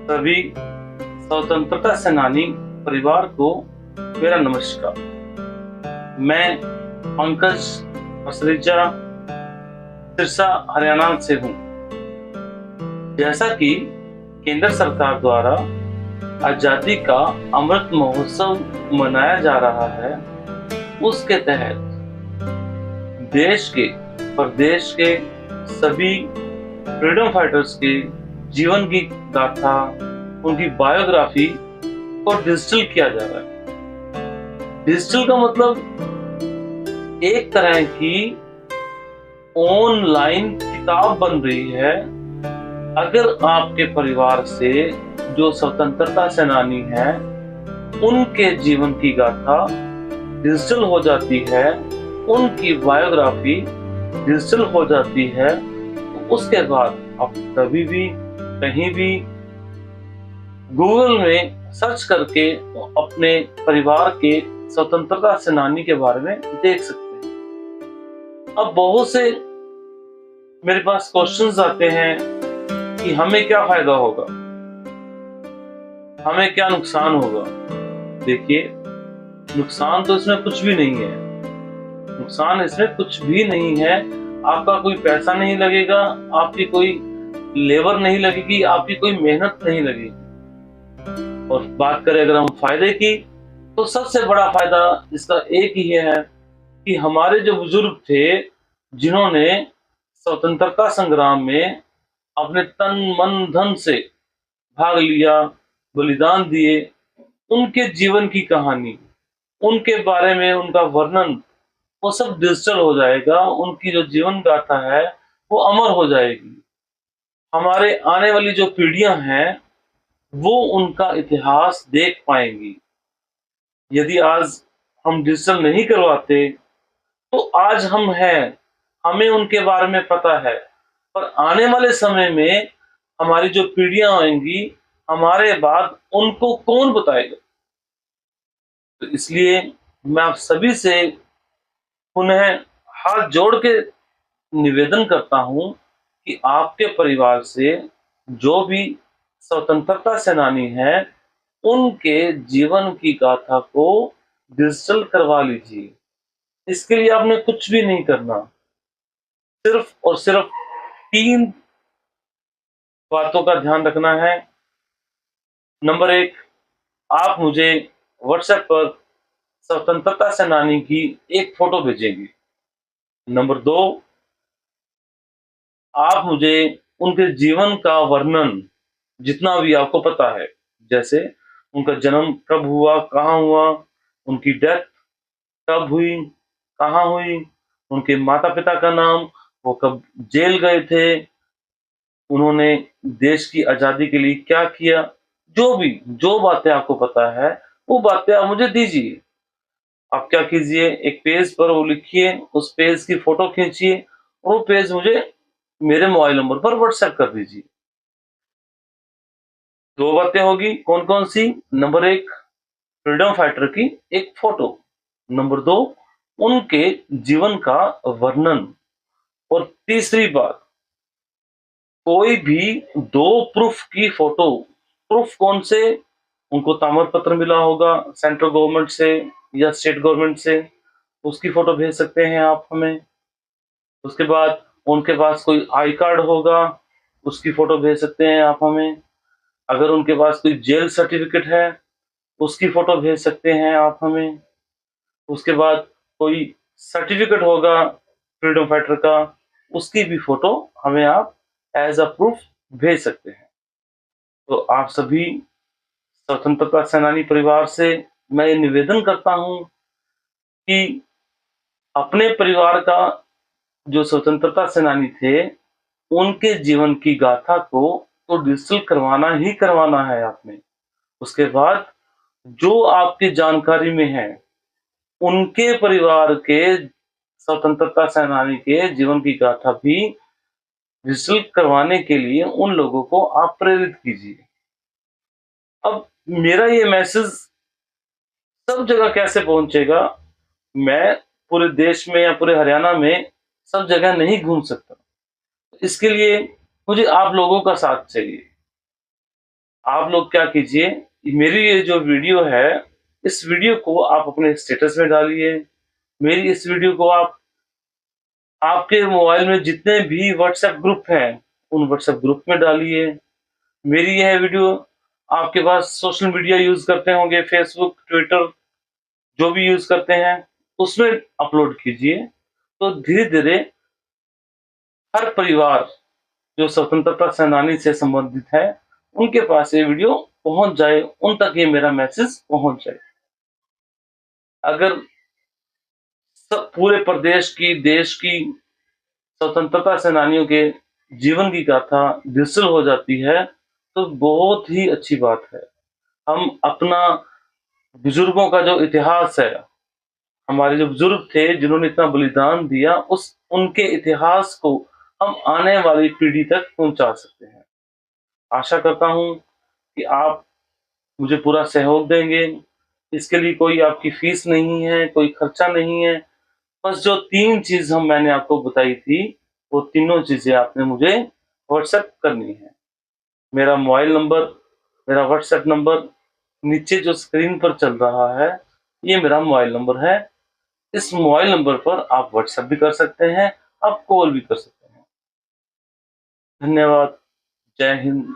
सभी स्वतंत्रता सेनानी परिवार को मेरा नमस्कार। मैं पंकज असरीजा सिरसा हरियाणा से हूँ। जैसा कि केंद्र सरकार द्वारा आजादी का अमृत महोत्सव मनाया जा रहा है, उसके तहत देश के प्रदेश के सभी फ्रीडम फाइटर्स के जीवन की गाथा, उनकी बायोग्राफी को डिजिटल किया जा रहा है। डिजिटल का मतलब एक तरह की ऑनलाइन किताब बन रही है। अगर आपके परिवार से जो स्वतंत्रता सेनानी हैं, उनके जीवन की गाथा डिजिटल हो जाती है, उनकी बायोग्राफी डिजिटल हो जाती है, तो उसके बाद आप कभी भी कहीं भी गूगल में सर्च करके अपने परिवार के स्वतंत्रता सेनानी के बारे में देख सकते हैं। अब बहुत से मेरे पास क्वेश्चंस आते हैं कि हमें क्या फायदा होगा, हमें क्या नुकसान होगा। देखिए, नुकसान तो इसमें कुछ भी नहीं है। नुकसान इसमें कुछ भी नहीं है। आपका कोई पैसा नहीं लगेगा, आपकी कोई लेबर नहीं लगेगी, आपकी कोई मेहनत नहीं लगेगी। और बात करें अगर हम फायदे की, तो सबसे बड़ा फायदा इसका एक ही है कि हमारे जो बुजुर्ग थे, जिन्होंने स्वतंत्रता संग्राम में अपने तन मन धन से भाग लिया, बलिदान दिए, उनके जीवन की कहानी, उनके बारे में उनका वर्णन, वो सब डिजिटल हो जाएगा। उनकी जो जीवन गाथा है वो अमर हो जाएगी। हमारे आने वाली जो पीढ़ियां हैं, वो उनका इतिहास देख पाएंगी। यदि आज हम डिजिटल नहीं करवाते, तो आज हम हैं, हमें उनके बारे में पता है, पर आने वाले समय में हमारी जो पीढ़ियां आएंगी, हमारे बाद उनको कौन बताएगा। तो इसलिए मैं आप सभी से पुनः हाथ जोड़ के निवेदन करता हूं कि आपके परिवार से जो भी स्वतंत्रता सेनानी हैं, उनके जीवन की गाथा को डिजिटल करवा लीजिए। इसके लिए आपने कुछ भी नहीं करना, सिर्फ और सिर्फ 3 बातों का ध्यान रखना है। नंबर 1, आप मुझे व्हाट्सएप पर स्वतंत्रता सेनानी की एक फोटो भेजेंगे। नंबर 2, आप मुझे उनके जीवन का वर्णन जितना भी आपको पता है, जैसे उनका जन्म कब हुआ, कहाँ हुआ, उनकी डेथ कब हुई, कहाँ हुई, उनके माता पिता का नाम, वो कब जेल गए थे, उन्होंने देश की आजादी के लिए क्या किया, जो बातें आपको पता है, वो बातें आप मुझे दीजिए। आप क्या कीजिए, एक पेज पर वो लिखिए, उस पेज की फोटो खींचिए और वो पेज मुझे मेरे मोबाइल नंबर पर व्हाट्सएप कर दीजिए। 2 बातें होगी, कौन कौन सी? नंबर 1, फ्रीडम फाइटर की एक फोटो। नंबर 2, उनके जीवन का वर्णन। और तीसरी बात, कोई भी 2 प्रूफ की फोटो। प्रूफ कौन से? उनको ताम्र पत्र मिला होगा सेंट्रल गवर्नमेंट से या स्टेट गवर्नमेंट से, उसकी फोटो भेज सकते हैं आप हमें। उसके बाद उनके पास कोई आई कार्ड होगा, उसकी फोटो भेज सकते हैं आप हमें। अगर उनके पास कोई जेल सर्टिफिकेट है, उसकी फोटो भेज सकते हैं आप हमें। उसके बाद कोई सर्टिफिकेट होगा फ्रीडम फाइटर का, उसकी भी फोटो हमें आप एज अ प्रूफ भेज सकते हैं। तो आप सभी स्वतंत्रता सेनानी परिवार से मैं ये निवेदन करता हूं कि अपने परिवार का जो स्वतंत्रता सेनानी थे, उनके जीवन की गाथा को तो डिजिटल करवाना ही करवाना है आपने। उसके बाद जो आपकी जानकारी में है, उनके परिवार के स्वतंत्रता सेनानी के जीवन की गाथा भी डिजिटल करवाने के लिए उन लोगों को आप प्रेरित कीजिए। अब मेरा ये मैसेज सब जगह कैसे पहुंचेगा? मैं पूरे देश में या पूरे हरियाणा में सब जगह नहीं घूम सकता। इसके लिए मुझे आप लोगों का साथ चाहिए। आप लोग क्या कीजिए, मेरी ये जो वीडियो है, इस वीडियो को आप अपने स्टेटस में डालिए। मेरी इस वीडियो को आप आपके मोबाइल में जितने भी व्हाट्सएप ग्रुप हैं, उन व्हाट्सएप ग्रुप में डालिए। मेरी यह वीडियो आपके पास सोशल मीडिया यूज़ करते होंगे, फेसबुक, ट्विटर जो भी यूज़ करते हैं, उसमें अपलोड कीजिए। तो धीरे-धीरे हर परिवार जो स्वतंत्रता सेनानी से संबंधित है, उनके पास ये वीडियो पहुँच जाए, उन तक ये मेरा मैसेज पहुँच जाए। अगर सब पूरे प्रदेश की, देश की स्वतंत्रता सेनानियों के जीवन की गाथा डिजिटल हो जाती है, तो बहुत ही अच्छी बात है। हम अपना बुजुर्गों का जो इतिहास है, हमारे जो बुजुर्ग थे जिन्होंने इतना बलिदान दिया, उस उनके इतिहास को हम आने वाली पीढ़ी तक पहुँचा सकते हैं। आशा करता हूँ कि आप मुझे पूरा सहयोग देंगे। इसके लिए कोई आपकी फीस नहीं है, कोई खर्चा नहीं है। बस जो 3 चीज़ मैंने आपको बताई थी, वो तीनों चीज़ें आपने मुझे व्हाट्सएप करनी है। मेरा मोबाइल नंबर, मेरा व्हाट्सएप नंबर नीचे जो स्क्रीन पर चल रहा है, ये मेरा मोबाइल नंबर है। इस मोबाइल नंबर पर आप व्हाट्सएप भी कर सकते हैं, आप कॉल भी कर सकते हैं। धन्यवाद। जय हिंद।